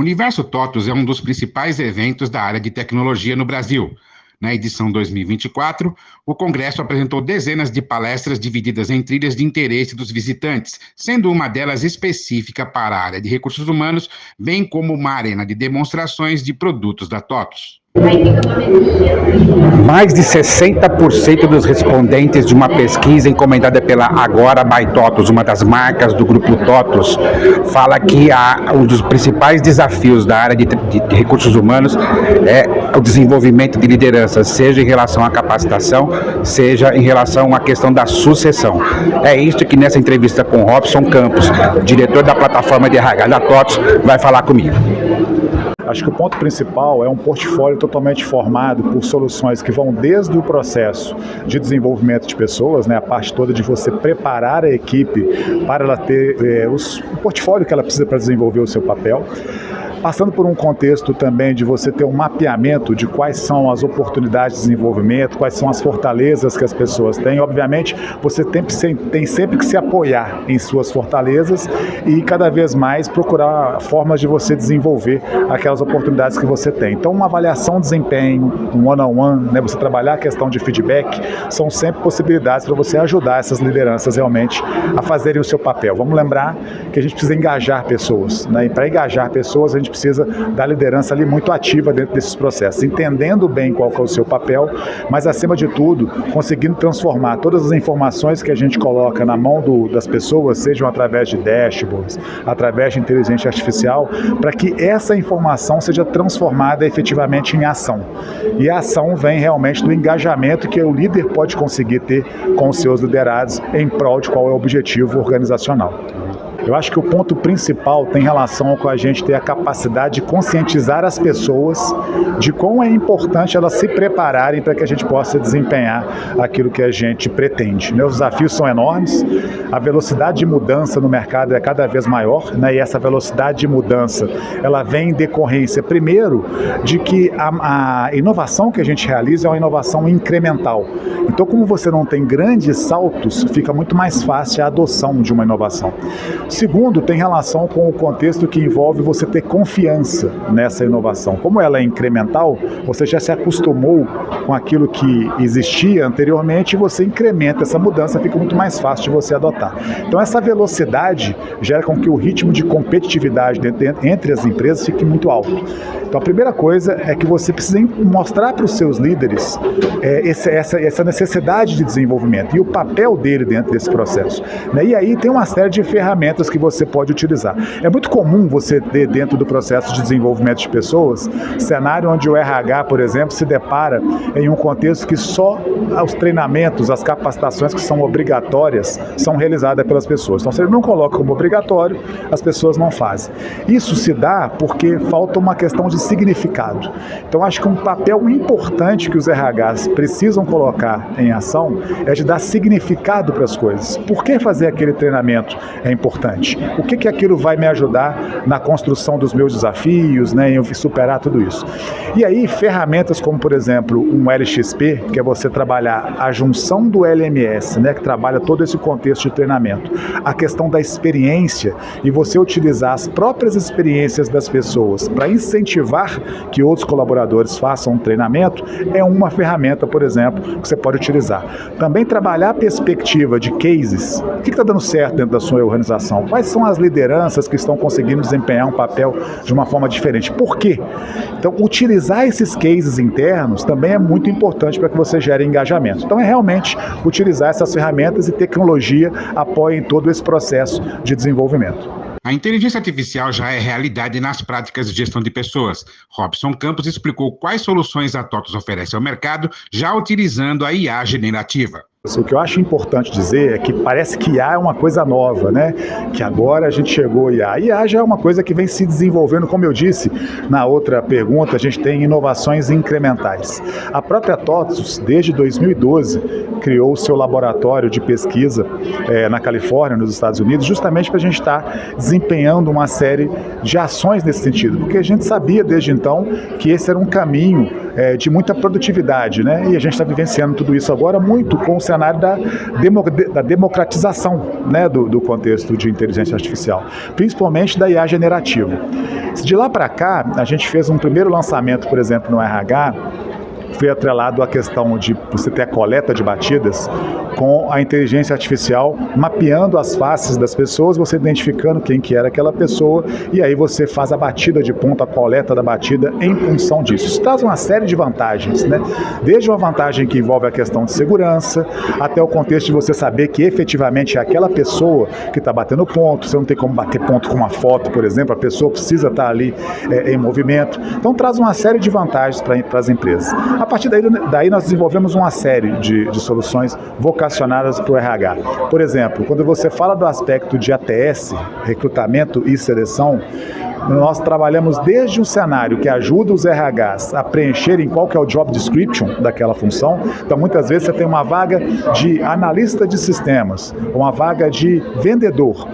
Universo TOTUS é um dos principais eventos da área de tecnologia no Brasil. Na edição 2024, o Congresso apresentou dezenas de palestras divididas em trilhas de interesse dos visitantes, sendo uma delas específica para a área de recursos humanos, bem como uma arena de demonstrações de produtos da TOTUS. Mais de 60% dos respondentes de uma pesquisa encomendada pela Agora by TOTUS, uma das marcas do grupo TOTUS, fala que um dos principais desafios da área de recursos humanos é o desenvolvimento de liderança, seja em relação à capacitação, seja em relação à questão da sucessão. É isso que nessa entrevista com o Robson Campos, diretor da plataforma de RH da TOTUS, vai falar comigo. Acho que o ponto principal é um portfólio totalmente formado por soluções que vão desde o processo de desenvolvimento de pessoas, né, a parte toda de você preparar a equipe para ela ter o portfólio que ela precisa para desenvolver o seu papel, passando por um contexto também de você ter um mapeamento de quais são as oportunidades de desenvolvimento, quais são as fortalezas que as pessoas têm. Obviamente, você tem sempre que se apoiar em suas fortalezas e cada vez mais procurar formas de você desenvolver aquelas oportunidades que você tem. Então, uma avaliação de desempenho, um one-on-one, né, você trabalhar a questão de feedback, são sempre possibilidades para você ajudar essas lideranças realmente a fazerem o seu papel. Vamos lembrar que a gente precisa engajar pessoas, né? E para engajar pessoas, a gente precisa da liderança ali muito ativa dentro desses processos, entendendo bem qual que é o seu papel, mas acima de tudo, conseguindo transformar todas as informações que a gente coloca na mão das pessoas, sejam através de dashboards, através de inteligência artificial, para que essa informação seja transformada efetivamente em ação. E a ação vem realmente do engajamento que o líder pode conseguir ter com os seus liderados em prol de qual é o objetivo organizacional. Eu acho que o ponto principal tem relação com a gente ter a capacidade de conscientizar as pessoas de quão é importante elas se prepararem para que a gente possa desempenhar aquilo que a gente pretende. Os desafios são enormes, a velocidade de mudança no mercado é cada vez maior, né? E essa velocidade de mudança ela vem em decorrência, primeiro, de que a inovação que a gente realiza é uma inovação incremental. Então, como você não tem grandes saltos, fica muito mais fácil a adoção de uma inovação. Segundo, tem relação com o contexto que envolve você ter confiança nessa inovação. Como ela é incremental, você já se acostumou com aquilo que existia anteriormente e você incrementa essa mudança, fica muito mais fácil de você adotar. Então essa velocidade gera com que o ritmo de competitividade entre as empresas fique muito alto. Então a primeira coisa é que você precisa mostrar para os seus líderes essa necessidade de desenvolvimento e o papel dele dentro desse processo, né? E aí tem uma série de ferramentas que você pode utilizar. É muito comum você ter dentro do processo de desenvolvimento de pessoas, cenário onde o RH, por exemplo, se depara em um contexto que só os treinamentos, as capacitações que são obrigatórias são realizadas pelas pessoas. Então, se ele não coloca como obrigatório, as pessoas não fazem. Isso se dá porque falta uma questão de significado. Então, acho que um papel importante que os RHs precisam colocar em ação é de dar significado para as coisas. Por que fazer aquele treinamento é importante? O que aquilo vai me ajudar na construção dos meus desafios, né, em eu superar tudo isso. E aí, ferramentas como, por exemplo, um LXP, que é você trabalhar a junção do LMS, né, que trabalha todo esse contexto de treinamento, a questão da experiência e você utilizar as próprias experiências das pessoas para incentivar que outros colaboradores façam um treinamento, é uma ferramenta, por exemplo, que você pode utilizar. Também trabalhar a perspectiva de cases. O que está dando certo dentro da sua organização? Quais são as lideranças que estão conseguindo desempenhar um papel de uma forma diferente? Por quê? Então, utilizar esses cases internos também é muito importante para que você gere engajamento. Então, é realmente utilizar essas ferramentas e tecnologia apoiem todo esse processo de desenvolvimento. A inteligência artificial já é realidade nas práticas de gestão de pessoas. Robson Campos explicou quais soluções a TOTUS oferece ao mercado, já utilizando a IA generativa. O que eu acho importante dizer é que parece que IA é uma coisa nova, né? Que agora a gente chegou a IA. IA já é uma coisa que vem se desenvolvendo, como eu disse na outra pergunta, a gente tem inovações incrementais. A própria TOTUS, desde 2012, criou o seu laboratório de pesquisa na Califórnia, nos Estados Unidos, justamente para a gente estar desempenhando uma série de ações nesse sentido, porque a gente sabia desde então que esse era um caminho de muita produtividade, né? E a gente está vivenciando tudo isso agora muito com o cenário cenário da democratização, né, do contexto de inteligência artificial, principalmente da IA generativa. De lá para cá, a gente fez um primeiro lançamento, por exemplo, no RH, foi atrelado à questão de você ter a coleta de batidas com a inteligência artificial mapeando as faces das pessoas, você identificando quem que era aquela pessoa, e aí você faz a batida de ponta, a coleta da batida em função disso. Isso traz uma série de vantagens, né? Desde uma vantagem que envolve a questão de segurança, até o contexto de você saber que efetivamente é aquela pessoa que está batendo ponto, você não tem como bater ponto com uma foto, por exemplo, a pessoa precisa estar ali em movimento. Então traz uma série de vantagens para as empresas. A partir daí nós desenvolvemos uma série de soluções vocacionadas para o RH. Por exemplo, quando você fala do aspecto de ATS, recrutamento e seleção, nós trabalhamos desde um cenário que ajuda os RHs a preencherem qual que é o job description daquela função. Então, muitas vezes você tem uma vaga de analista de sistemas, uma vaga de vendedor.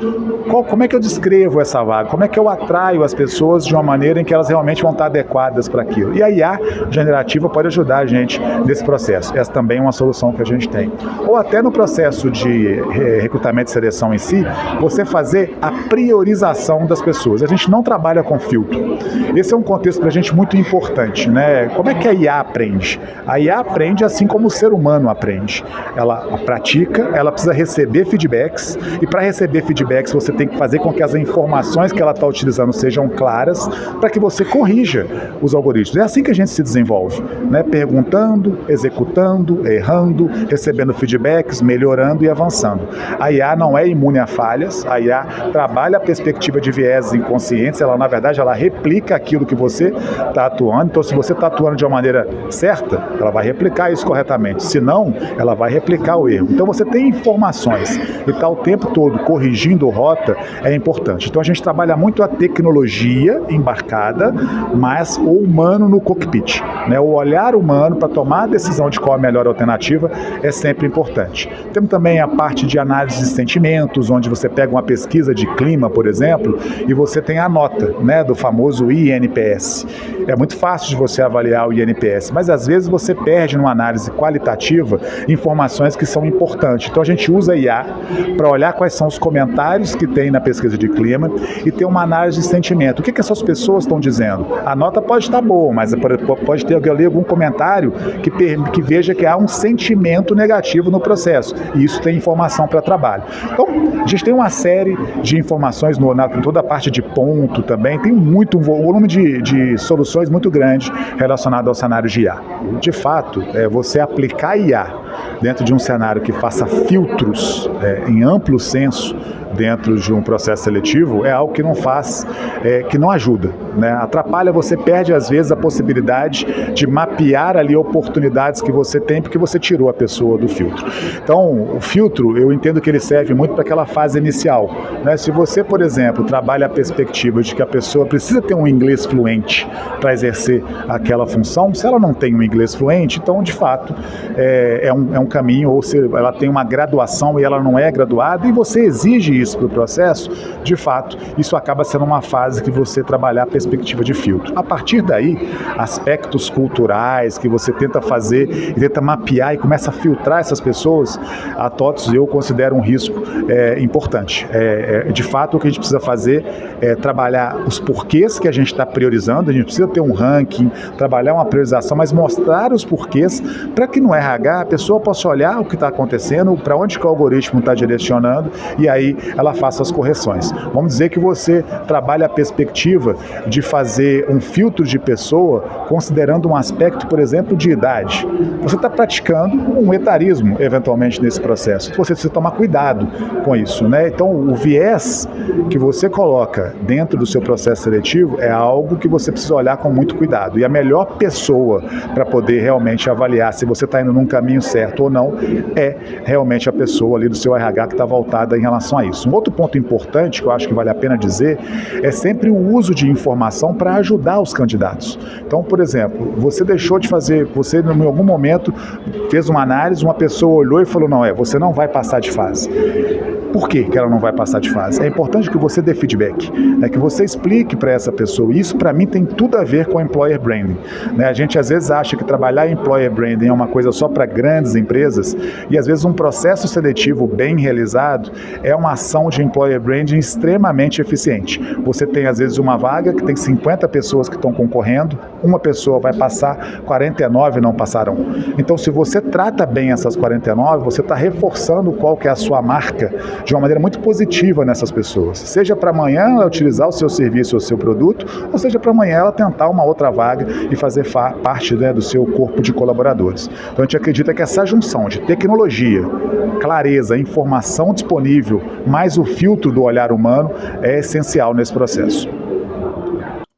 Como é que eu descrevo essa vaga? Como é que eu atraio as pessoas de uma maneira em que elas realmente vão estar adequadas para aquilo? E a IA generativa pode ajudar a gente nesse processo. Essa também é uma solução que a gente tem. Ou até no processo de recrutamento e seleção em si, você fazer a priorização das pessoas. A gente não trabalha com filtro. Esse é um contexto para a gente muito importante, né? Como é que a IA aprende? A IA aprende assim como o ser humano aprende. Ela pratica, ela precisa receber feedbacks, e para receber feedbacks você tem que fazer com que as informações que ela está utilizando sejam claras para que você corrija os algoritmos. É assim que a gente se desenvolve, né? Perguntando, executando, errando, recebendo feedbacks, melhorando e avançando. A IA não é imune a falhas, a IA trabalha a perspectiva de viés inconscientes, na verdade, ela replica aquilo que você está atuando. Então, se você está atuando de uma maneira certa, ela vai replicar isso corretamente. Se não, ela vai replicar o erro. Então, você tem informações e está o tempo todo corrigindo rota, é importante. Então, a gente trabalha muito a tecnologia embarcada, mas o humano no cockpit, né? O olhar humano para tomar a decisão de qual é a melhor alternativa é sempre importante. Temos também a parte de análise de sentimentos, onde você pega uma pesquisa de clima, por exemplo, e você tem a nota, né, do famoso INPS. É muito fácil de você avaliar o INPS, mas às vezes você perde numa análise qualitativa informações que são importantes. Então a gente usa a IA para olhar quais são os comentários que tem na pesquisa de clima e ter uma análise de sentimento. O que essas pessoas estão dizendo? A nota pode estar boa, mas pode ter algum comentário que veja que há um sentimento negativo no processo, e isso tem informação para trabalho. Então a gente tem uma série de informações em toda a parte de ponto também, tem um volume de soluções muito grande relacionado ao cenário de IA. De fato, você aplicar IA dentro de um cenário que faça filtros em amplo senso dentro de um processo seletivo é algo que não faz, que não ajuda, né? Atrapalha, você perde às vezes a possibilidade de mapear ali oportunidades que você tem porque você tirou a pessoa do filtro. Então, o filtro, eu entendo que ele serve muito para aquela fase inicial, né? Se você, por exemplo, trabalha a perspectiva de que a pessoa precisa ter um inglês fluente para exercer aquela função, se ela não tem um inglês fluente, então, de fato, é um caminho, ou se ela tem uma graduação e ela não é graduada, e você exige isso para o processo, de fato, isso acaba sendo uma fase que você trabalhar a perspectiva de filtro. A partir daí, aspectos culturais que você tenta fazer e tenta mapear e começa a filtrar essas pessoas, a TOTVS eu considero um risco importante. De fato, o que a gente precisa fazer é trabalhar os porquês que a gente está priorizando, a gente precisa ter um ranking, trabalhar uma priorização, mas mostrar os porquês para que no RH a pessoa possa olhar o que está acontecendo, para onde que o algoritmo está direcionando, e aí ela faça as correções. Vamos dizer que você trabalha a perspectiva de fazer um filtro de pessoa considerando um aspecto, por exemplo, de idade. Você está praticando um etarismo, eventualmente, nesse processo. Você precisa tomar cuidado com isso, né? Então, o viés que você coloca dentro do seu processo seletivo é algo que você precisa olhar com muito cuidado. E a melhor pessoa para poder realmente avaliar se você está indo num caminho certo ou não é realmente a pessoa ali do seu RH que está voltada em relação a isso. processo. Um outro ponto importante que eu acho que vale a pena dizer é sempre o uso de informação para ajudar os candidatos. Então, por exemplo, você deixou de fazer, você em algum momento fez uma análise, uma pessoa olhou e falou, não, você não vai passar de fase. Por que ela não vai passar de fase? É importante que você dê feedback, que você explique para essa pessoa. E isso, para mim, tem tudo a ver com employer branding. A gente, às vezes, acha que trabalhar em employer branding é uma coisa só para grandes empresas e, às vezes, um processo seletivo bem realizado é uma ação de employer branding extremamente eficiente. Você tem, às vezes, uma vaga que tem 50 pessoas que estão concorrendo, uma pessoa vai passar, 49 não passarão. Então, se você trata bem essas 49, você está reforçando qual que é a sua marca de uma maneira muito positiva nessas pessoas. Seja para amanhã ela utilizar o seu serviço ou o seu produto, ou seja para amanhã ela tentar uma outra vaga e fazer parte do seu corpo de colaboradores. Então a gente acredita que essa junção de tecnologia, clareza, informação disponível, mais o filtro do olhar humano é essencial nesse processo.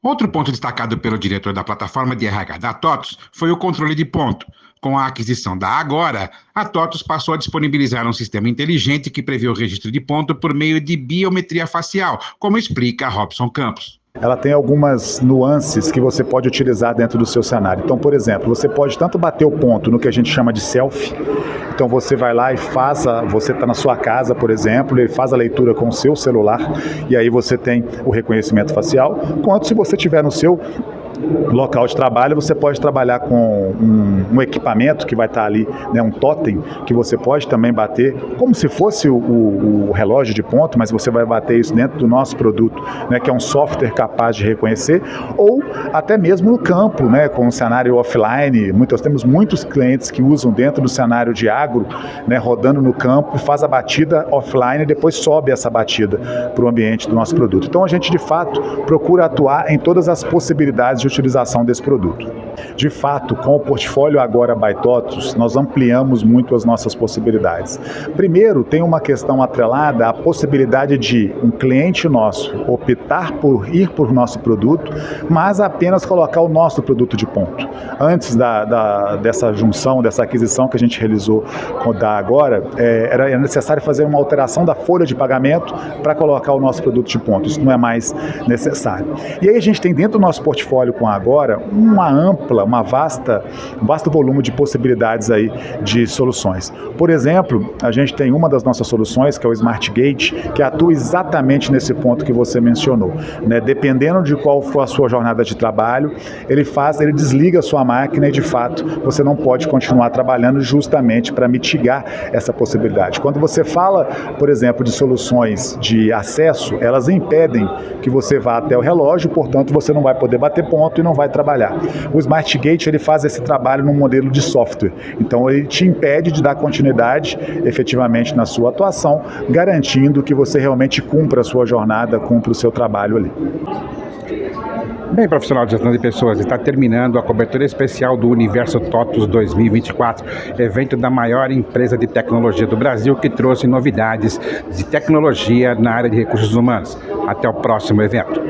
Outro ponto destacado pelo diretor da plataforma de RH da TOTVS foi o controle de ponto. Com a aquisição da Agora, a TOTVS passou a disponibilizar um sistema inteligente que prevê o registro de ponto por meio de biometria facial, como explica Robson Campos. Ela tem algumas nuances que você pode utilizar dentro do seu cenário. Então, por exemplo, você pode tanto bater o ponto no que a gente chama de selfie. Então você vai lá e você está na sua casa, por exemplo, ele faz a leitura com o seu celular e aí você tem o reconhecimento facial, quanto se você estiver no seu local de trabalho, você pode trabalhar com um equipamento que vai estar ali, um totem, que você pode também bater, como se fosse o relógio de ponto, mas você vai bater isso dentro do nosso produto, que é um software capaz de reconhecer, ou até mesmo no campo, com o cenário offline. Nós temos muitos clientes que usam dentro do cenário de agro, rodando no campo, faz a batida offline e depois sobe essa batida para o ambiente do nosso produto. Então a gente, de fato, procura atuar em todas as possibilidades de utilização desse produto. De fato, com o portfólio Agora by TOTVS, nós ampliamos muito as nossas possibilidades. Primeiro, tem uma questão atrelada à possibilidade de um cliente nosso optar por ir por nosso produto, mas apenas colocar o nosso produto de ponto. Antes dessa junção, dessa aquisição que a gente realizou da Agora, era necessário fazer uma alteração da folha de pagamento para colocar o nosso produto de ponto. Isso não é mais necessário. E aí a gente tem dentro do nosso portfólio com a Agora um vasto volume de possibilidades aí de soluções. Por exemplo, a gente tem uma das nossas soluções, que é o Smart Gate, que atua exatamente nesse ponto que você mencionou. Dependendo de qual for a sua jornada de trabalho, ele desliga a sua máquina e, de fato, você não pode continuar trabalhando justamente para mitigar essa possibilidade. Quando você fala, por exemplo, de soluções de acesso, elas impedem que você vá até o relógio, portanto, você não vai poder bater ponto e não vai trabalhar. O Smart Gate, ele faz esse trabalho num modelo de software. Então, ele te impede de dar continuidade efetivamente na sua atuação, garantindo que você realmente cumpra a sua jornada, cumpra o seu trabalho ali. Bem, profissional de gestão de pessoas, está terminando a cobertura especial do Universo TOTVS 2024, evento da maior empresa de tecnologia do Brasil, que trouxe novidades de tecnologia na área de recursos humanos. Até o próximo evento.